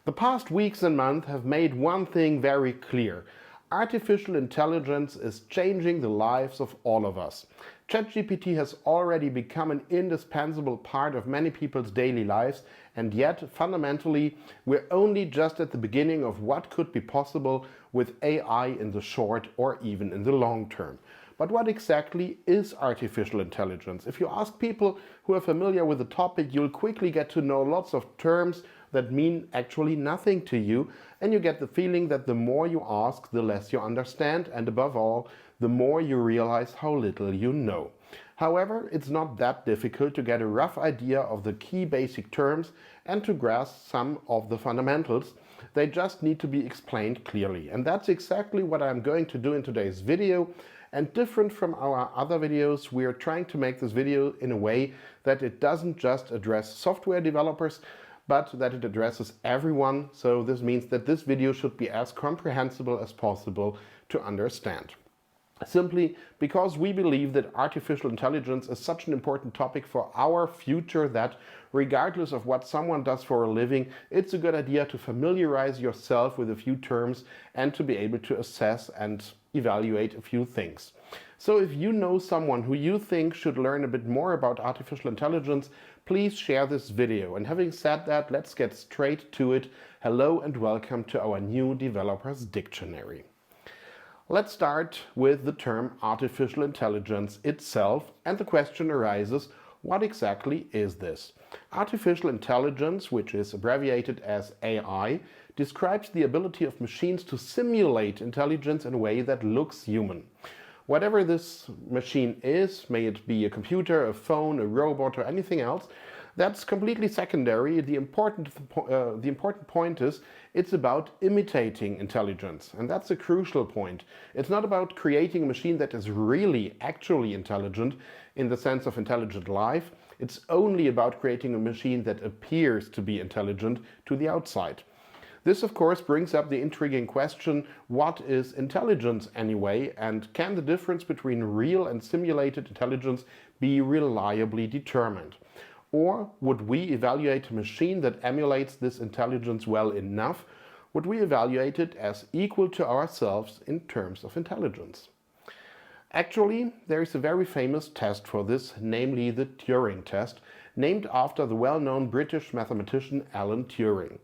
The past weeks and months have made one thing very clear. Artificial intelligence is changing the lives of all of us. ChatGPT has already become an indispensable part of many people's daily lives, and yet, fundamentally, we're only just at the beginning of what could be possible with AI in the short or even in the long term. But what exactly is artificial intelligence? If you ask people who are familiar with the topic, you'll quickly get to know lots of terms that mean actually nothing to you, and you get the feeling that the more you ask, the less you understand, and above all, the more you realize how little you know. However, it's not that difficult to get a rough idea of the key basic terms and to grasp some of the fundamentals. They just need to be explained clearly. And that's exactly what I'm going to do in today's video. And different from our other videos, we are trying to make this video in a way that it doesn't just address software developers, but that it addresses everyone. So this means that this video should be as comprehensible as possible to understand. Simply because we believe that artificial intelligence is such an important topic for our future that regardless of what someone does for a living, it's a good idea to familiarize yourself with a few terms and to be able to assess and evaluate a few things. So if you know someone who you think should learn a bit more about artificial intelligence, please share this video. And having said that, let's get straight to it. Hello and welcome to our new Developers Dictionary. Let's start with the term artificial intelligence itself, and the question arises, what exactly is this? Artificial intelligence, which is abbreviated as AI, describes the ability of machines to simulate intelligence in a way that looks human. Whatever this machine is, may it be a computer, a phone, a robot, or anything else, that's completely secondary. The important point is it's about imitating intelligence, and that's a crucial point. It's not about creating a machine that is really actually intelligent in the sense of intelligent life. It's only about creating a machine that appears to be intelligent to the outside. This, of course, brings up the intriguing question, what is intelligence anyway, and can the difference between real and simulated intelligence be reliably determined? Or would we evaluate a machine that emulates this intelligence well enough? Would we evaluate it as equal to ourselves in terms of intelligence? Actually, there is a very famous test for this, namely the Turing Test, named after the well-known British mathematician Alan Turing.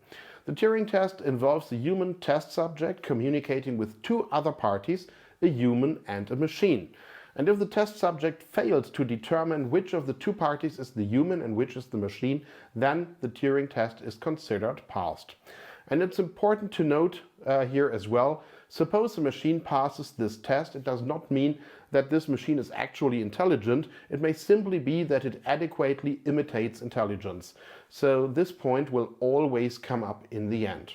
The Turing Test involves a human test subject communicating with two other parties, a human and a machine. And if the test subject fails to determine which of the two parties is the human and which is the machine, then the Turing test is considered passed. And it's important to note here as well, suppose a machine passes this test, it does not mean that this machine is actually intelligent. It may simply be that it adequately imitates intelligence. So this point will always come up in the end.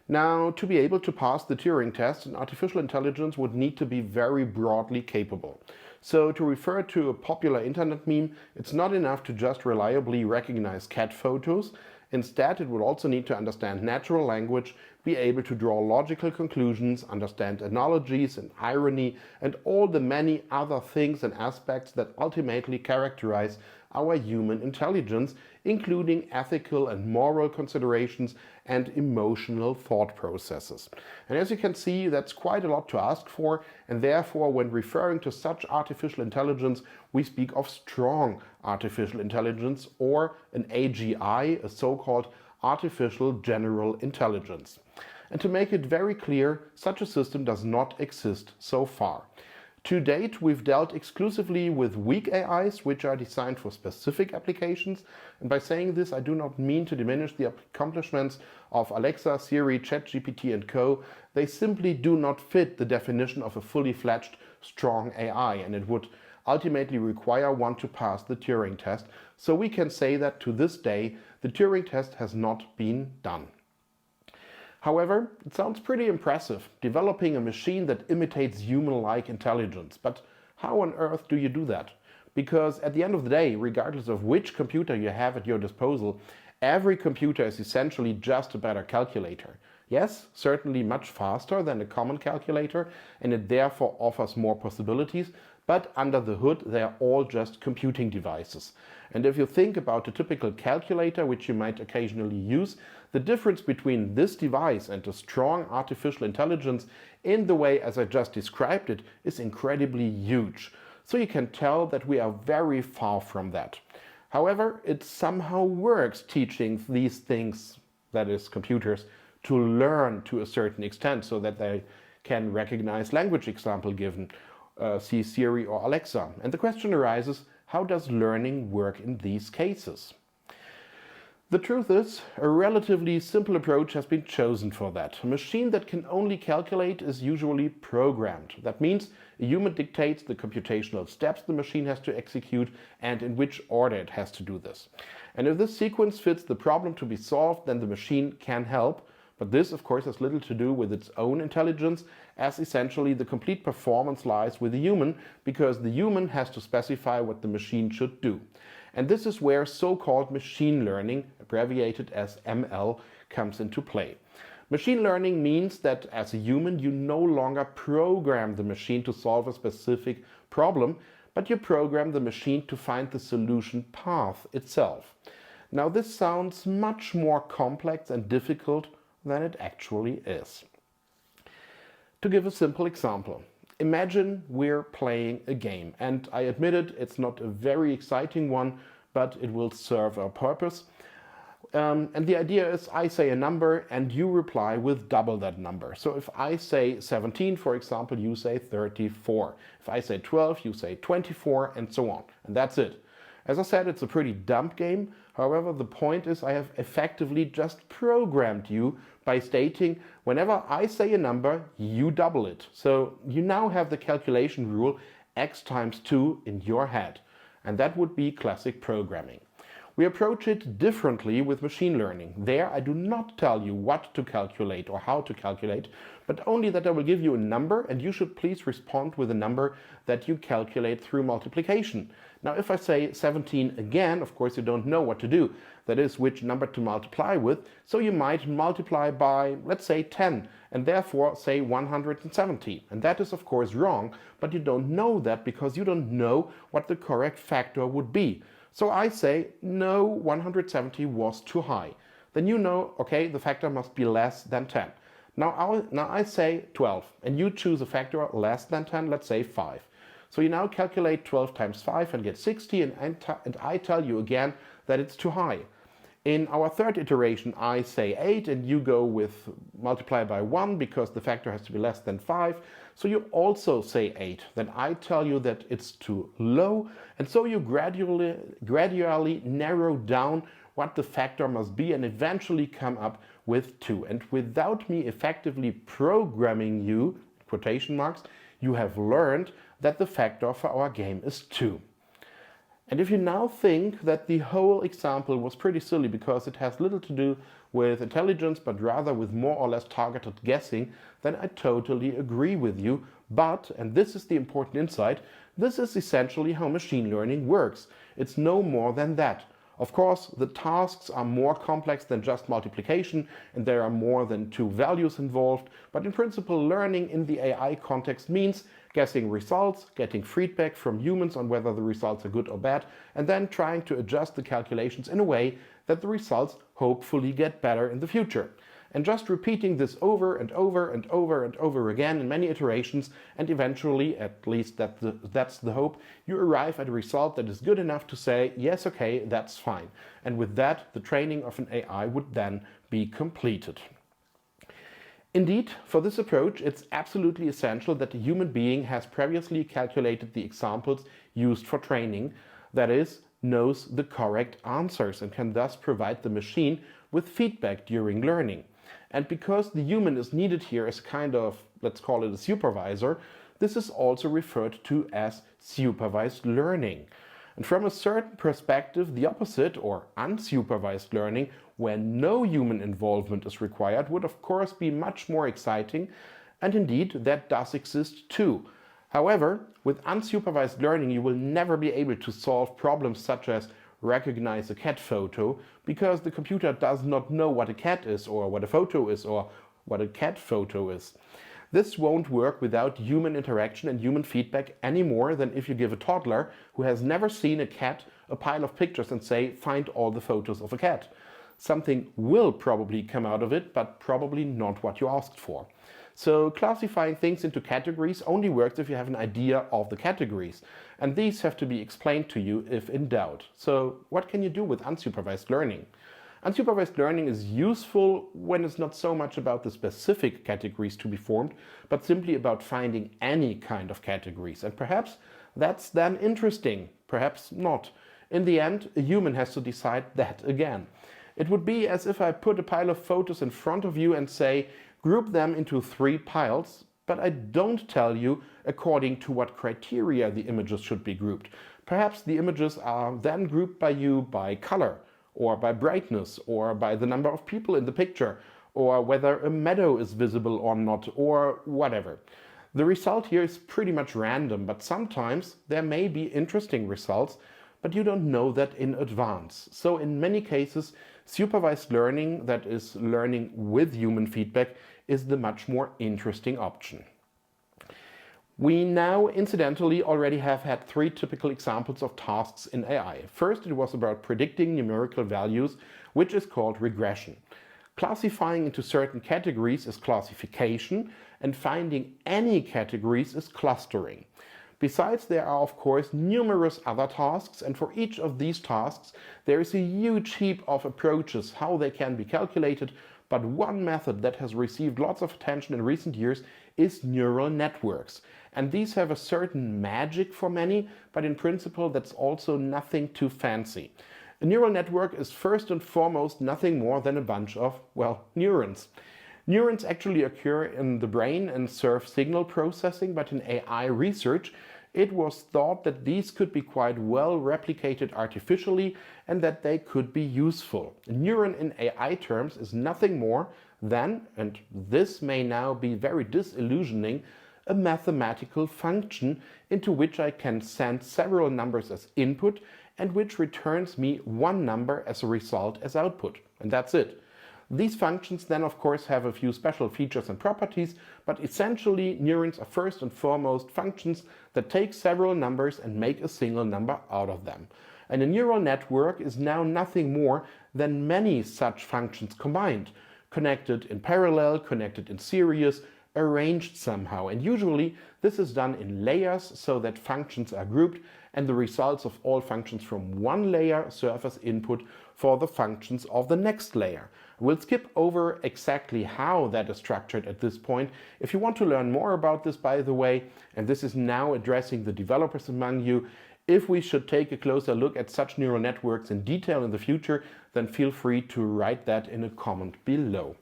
Now, to be able to pass the Turing test, an artificial intelligence would need to be very broadly capable. So to refer to a popular internet meme, it's not enough to just reliably recognize cat photos. Instead, it would also need to understand natural language, be able to draw logical conclusions, understand analogies and irony, and all the many other things and aspects that ultimately characterize our human intelligence, including ethical and moral considerations and emotional thought processes. And as you can see, that's quite a lot to ask for, and therefore when referring to such artificial intelligence, we speak of strong artificial intelligence, or an AGI, a so-called artificial general intelligence. And to make it very clear, such a system does not exist so far. To date, we've dealt exclusively with weak AIs, which are designed for specific applications. And by saying this, I do not mean to diminish the accomplishments of Alexa, Siri, ChatGPT Co. They simply do not fit the definition of a fully fledged strong AI, and it would ultimately require one to pass the Turing test. So we can say that to this day, the Turing test has not been done. However, it sounds pretty impressive, developing a machine that imitates human-like intelligence. But how on earth do you do that? Because at the end of the day, regardless of which computer you have at your disposal, every computer is essentially just a better calculator. Yes, certainly much faster than a common calculator, and it therefore offers more possibilities, but under the hood they are all just computing devices. And if you think about a typical calculator, which you might occasionally use, the difference between this device and a strong artificial intelligence in the way as I just described it is incredibly huge. So you can tell that we are very far from that. However, it somehow works teaching these things, that is computers, to learn to a certain extent so that they can recognize language example given, see Siri or Alexa. And the question arises, how does learning work in these cases? The truth is, a relatively simple approach has been chosen for that. A machine that can only calculate is usually programmed. That means a human dictates the computational steps the machine has to execute and in which order it has to do this. And if this sequence fits the problem to be solved, then the machine can help. But this, of course, has little to do with its own intelligence, as essentially the complete performance lies with the human, because the human has to specify what the machine should do. And this is where so-called machine learning, abbreviated as ML, comes into play. Machine learning means that as a human you no longer program the machine to solve a specific problem, but you program the machine to find the solution path itself. Now this sounds much more complex and difficult than it actually is. To give a simple example, imagine we're playing a game, and I admit it's not a very exciting one, but it will serve our purpose. And the idea is I say a number and you reply with double that number. So if I say 17, for example, you say 34. If I say 12, you say 24, and so on. And that's it. As I said, it's a pretty dumb game. However, the point is I have effectively just programmed you by stating whenever I say a number, you double it. So you now have the calculation rule x times 2 in your head. And that would be classic programming. We approach it differently with machine learning. There I do not tell you what to calculate or how to calculate, but only that I will give you a number and you should please respond with a number that you calculate through multiplication. Now if I say 17 again, of course you don't know what to do. That is which number to multiply with, so you might multiply by, let's say 10, and therefore say 170. And that is of course wrong, but you don't know that because you don't know what the correct factor would be. So I say, no, 170 was too high. Then you know, okay, the factor must be less than 10. Now I say 12, and you choose a factor less than 10, let's say 5. So you now calculate 12 times 5 and get 60, and I tell you again that it's too high. In our third iteration, I say 8, and you go with multiply by 1 because the factor has to be less than 5. So you also say 8. Then I tell you that it's too low, and so you gradually narrow down what the factor must be and eventually come up with 2. And without me effectively programming you, quotation marks, you have learned that the factor for our game is 2. And if you now think that the whole example was pretty silly because it has little to do with intelligence but rather with more or less targeted guessing, then I totally agree with you. But, and this is the important insight, this is essentially how machine learning works. It's no more than that. Of course, the tasks are more complex than just multiplication and there are more than 2 values involved, but in principle learning in the AI context means guessing results, getting feedback from humans on whether the results are good or bad, and then trying to adjust the calculations in a way that the results hopefully get better in the future. And just repeating this over and over and over and over again in many iterations, and eventually, at least that's the hope, you arrive at a result that is good enough to say, yes, okay, that's fine. And with that, the training of an AI would then be completed. Indeed, for this approach, it's absolutely essential that a human being has previously calculated the examples used for training, that is, knows the correct answers and can thus provide the machine with feedback during learning. And because the human is needed here as kind of, let's call it a supervisor, this is also referred to as supervised learning. And from a certain perspective, the opposite, or unsupervised learning, where no human involvement is required, would of course be much more exciting, and indeed that does exist too. However, with unsupervised learning you will never be able to solve problems such as recognize a cat photo, because the computer does not know what a cat is, or what a photo is, or what a cat photo is. This won't work without human interaction and human feedback any more than if you give a toddler who has never seen a cat a pile of pictures and say, find all the photos of a cat. Something will probably come out of it, but probably not what you asked for. So classifying things into categories only works if you have an idea of the categories, and these have to be explained to you if in doubt. So what can you do with unsupervised learning? Unsupervised learning is useful when it's not so much about the specific categories to be formed, but simply about finding any kind of categories. And perhaps that's then interesting, perhaps not. In the end, a human has to decide that again. It would be as if I put a pile of photos in front of you and say, group them into 3 piles, but I don't tell you according to what criteria the images should be grouped. Perhaps the images are then grouped by you by color, or by brightness, or by the number of people in the picture, or whether a meadow is visible or not, or whatever. The result here is pretty much random, but sometimes there may be interesting results, but you don't know that in advance. So in many cases, supervised learning, that is learning with human feedback, is the much more interesting option. We now, incidentally, already have had 3 typical examples of tasks in AI. First, it was about predicting numerical values, which is called regression. Classifying into certain categories is classification, and finding any categories is clustering. Besides, there are of course numerous other tasks, and for each of these tasks there is a huge heap of approaches how they can be calculated, but one method that has received lots of attention in recent years is neural networks. And these have a certain magic for many, but in principle that's also nothing too fancy. A neural network is first and foremost nothing more than a bunch of, well, neurons. Neurons actually occur in the brain and serve signal processing, but in AI research it was thought that these could be quite well replicated artificially and that they could be useful. A neuron in AI terms is nothing more than, and this may now be very disillusioning, a mathematical function into which I can send several numbers as input and which returns me one number as a result as output. And that's it. These functions then of course have a few special features and properties, but essentially neurons are first and foremost functions that take several numbers and make a single number out of them. And a neural network is now nothing more than many such functions combined, connected in parallel, connected in series, arranged somehow. And usually this is done in layers so that functions are grouped and the results of all functions from one layer serve as input for the functions of the next layer. We'll skip over exactly how that is structured at this point. If you want to learn more about this, by the way, and this is now addressing the developers among you, if we should take a closer look at such neural networks in detail in the future, then feel free to write that in a comment below.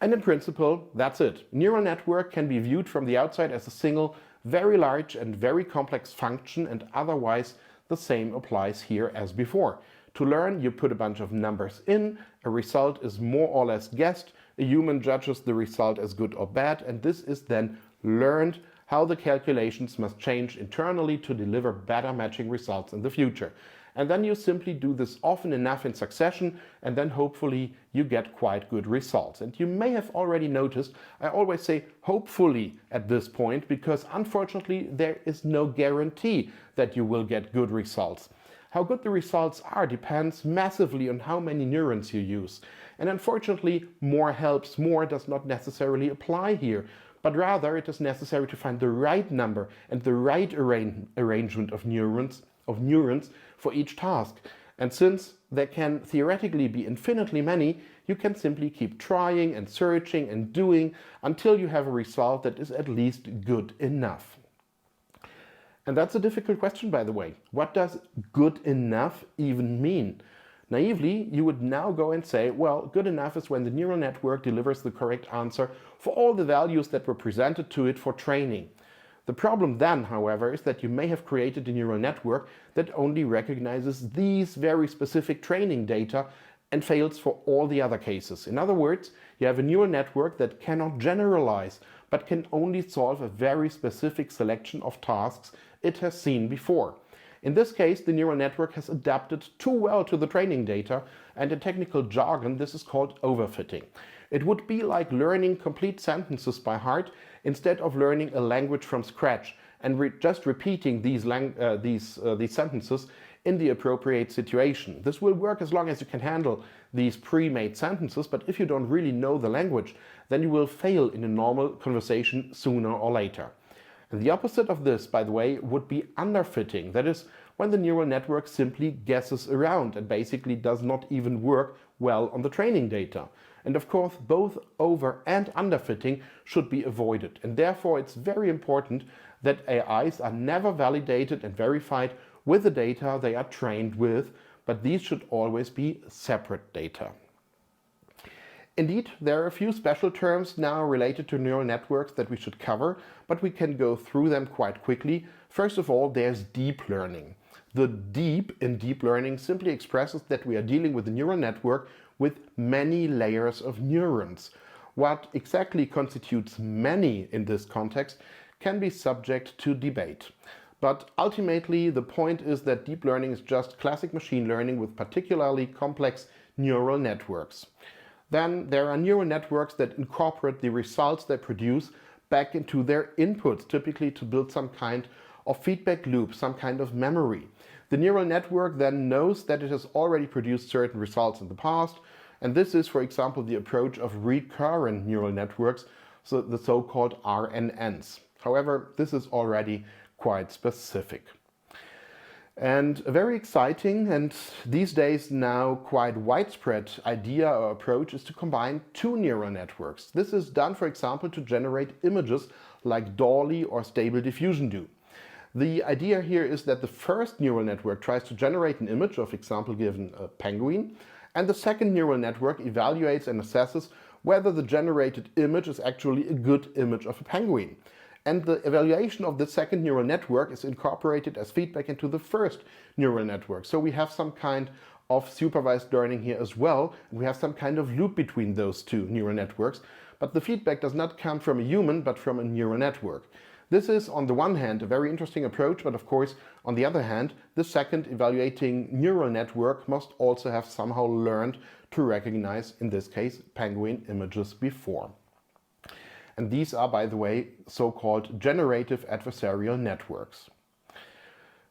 And in principle, that's it. Neural network can be viewed from the outside as a single, very large and very complex function, and otherwise the same applies here as before. To learn, you put a bunch of numbers in, a result is more or less guessed, a human judges the result as good or bad, and this is then learned how the calculations must change internally to deliver better matching results in the future. And then you simply do this often enough in succession, and then hopefully you get quite good results. And you may have already noticed, I always say hopefully at this point, because unfortunately there is no guarantee that you will get good results. How good the results are depends massively on how many neurons you use. And unfortunately, more helps more does not necessarily apply here, but rather it is necessary to find the right number and the right arrangement of neurons for each task. And since there can theoretically be infinitely many, you can simply keep trying and searching and doing until you have a result that is at least good enough. And that's a difficult question, by the way. What does good enough even mean? Naively, you would now go and say, well, good enough is when the neural network delivers the correct answer for all the values that were presented to it for training. The problem then, however, is that you may have created a neural network that only recognizes these very specific training data and fails for all the other cases. In other words, you have a neural network that cannot generalize, but can only solve a very specific selection of tasks it has seen before. In this case, the neural network has adapted too well to the training data, and in technical jargon, this is called overfitting. It would be like learning complete sentences by heart instead of learning a language from scratch and just repeating these sentences in the appropriate situation. This will work as long as you can handle these pre-made sentences, but if you don't really know the language, then you will fail in a normal conversation sooner or later. And the opposite of this, by the way, would be underfitting. That is, when the neural network simply guesses around and basically does not even work well on the training data. And of course, both over and underfitting should be avoided. And therefore, it's very important that AIs are never validated and verified with the data they are trained with, but these should always be separate data. Indeed, there are a few special terms now related to neural networks that we should cover, but we can go through them quite quickly. First of all, there's deep learning. The deep in deep learning simply expresses that we are dealing with a neural network with many layers of neurons. What exactly constitutes many in this context can be subject to debate. But ultimately, the point is that deep learning is just classic machine learning with particularly complex neural networks. Then there are neural networks that incorporate the results they produce back into their inputs, typically to build some kind of feedback loop, some kind of memory. The neural network then knows that it has already produced certain results in the past, and this is, for example, the approach of recurrent neural networks, so the so-called RNNs. However, this is already quite specific. And a very exciting and these days now quite widespread idea or approach is to combine two neural networks. This is done, for example, to generate images like DALL-E or Stable Diffusion do. The idea here is that the first neural network tries to generate an image of, example given, a penguin, and the second neural network evaluates and assesses whether the generated image is actually a good image of a penguin. And the evaluation of the second neural network is incorporated as feedback into the first neural network. So we have some kind of supervised learning here as well. We have some kind of loop between those two neural networks, but the feedback does not come from a human, but from a neural network. This is, on the one hand, a very interesting approach, but of course, on the other hand, the second evaluating neural network must also have somehow learned to recognize, in this case, penguin images before. And these are, by the way, so-called generative adversarial networks.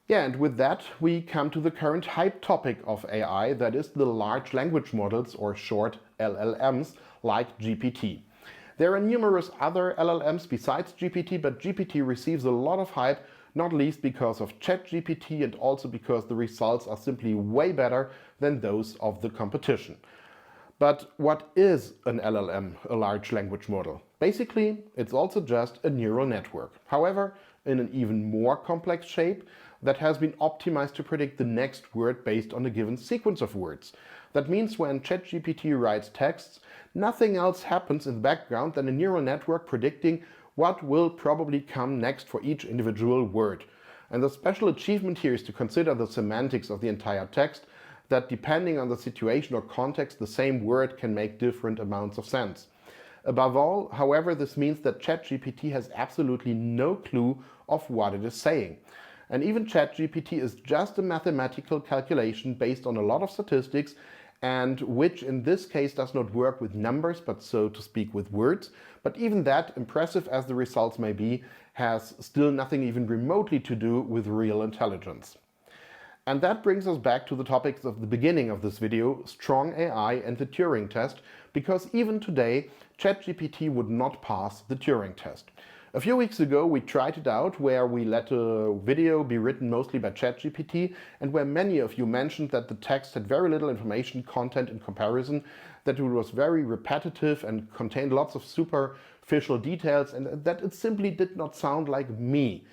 Yeah, and with that, we come to the current hype topic of AI, that is the large language models, or short LLMs, like GPT. There are numerous other LLMs besides GPT, but GPT receives a lot of hype, not least because of ChatGPT and also because the results are simply way better than those of the competition. But what is an LLM, a large language model? Basically, it's also just a neural network. However, in an even more complex shape that has been optimized to predict the next word based on a given sequence of words. That means when ChatGPT writes texts, nothing else happens in the background than a neural network predicting what will probably come next for each individual word. And the special achievement here is to consider the semantics of the entire text, that depending on the situation or context, the same word can make different amounts of sense. Above all, however, this means that ChatGPT has absolutely no clue of what it is saying. And even ChatGPT is just a mathematical calculation based on a lot of statistics, and which in this case does not work with numbers, but so to speak with words. But even that, impressive as the results may be, has still nothing even remotely to do with real intelligence. And that brings us back to the topics of the beginning of this video, strong AI and the Turing test, because even today, ChatGPT would not pass the Turing test. A few weeks ago, we tried it out where we let a video be written mostly by ChatGPT and where many of you mentioned that the text had very little information content in comparison, that it was very repetitive and contained lots of superficial details, and that it simply did not sound like me.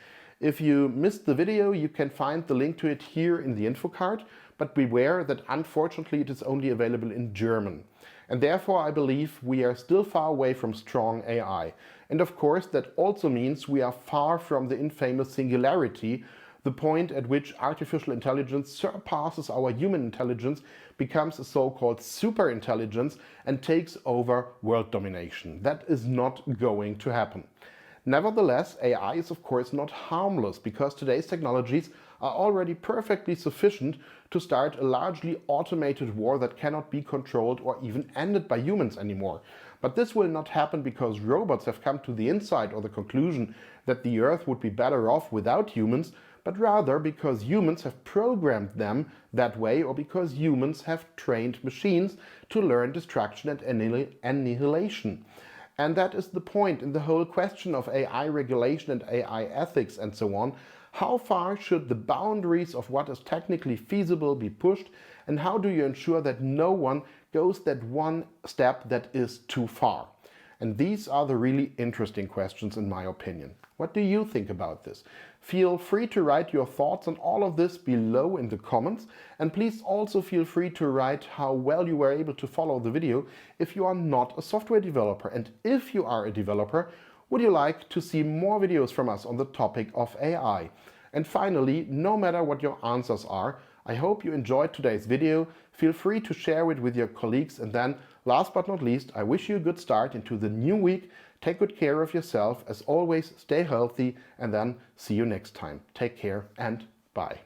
If you missed the video, you can find the link to it here in the info card, but beware that unfortunately it is only available in German. And therefore I believe we are still far away from strong AI. And of course that also means we are far from the infamous singularity, the point at which artificial intelligence surpasses our human intelligence, becomes a so-called superintelligence and takes over world domination. That is not going to happen. Nevertheless, AI is of course not harmless, because today's technologies are already perfectly sufficient to start a largely automated war that cannot be controlled or even ended by humans anymore. But this will not happen because robots have come to the insight or the conclusion that the Earth would be better off without humans, but rather because humans have programmed them that way, or because humans have trained machines to learn destruction and annihilation. And that is the point in the whole question of AI regulation and AI ethics and so on. How far should the boundaries of what is technically feasible be pushed, and how do you ensure that no one goes that one step that is too far? And these are the really interesting questions in my opinion. What do you think about this? Feel free to write your thoughts on all of this below in the comments, and please also feel free to write how well you were able to follow the video if you are not a software developer. And if you are a developer, would you like to see more videos from us on the topic of AI? And finally, no matter what your answers are, I hope you enjoyed today's video. Feel free to share it with your colleagues, and then last but not least, I wish you a good start into the new week. Take good care of yourself. As always, stay healthy, and then see you next time. Take care and bye.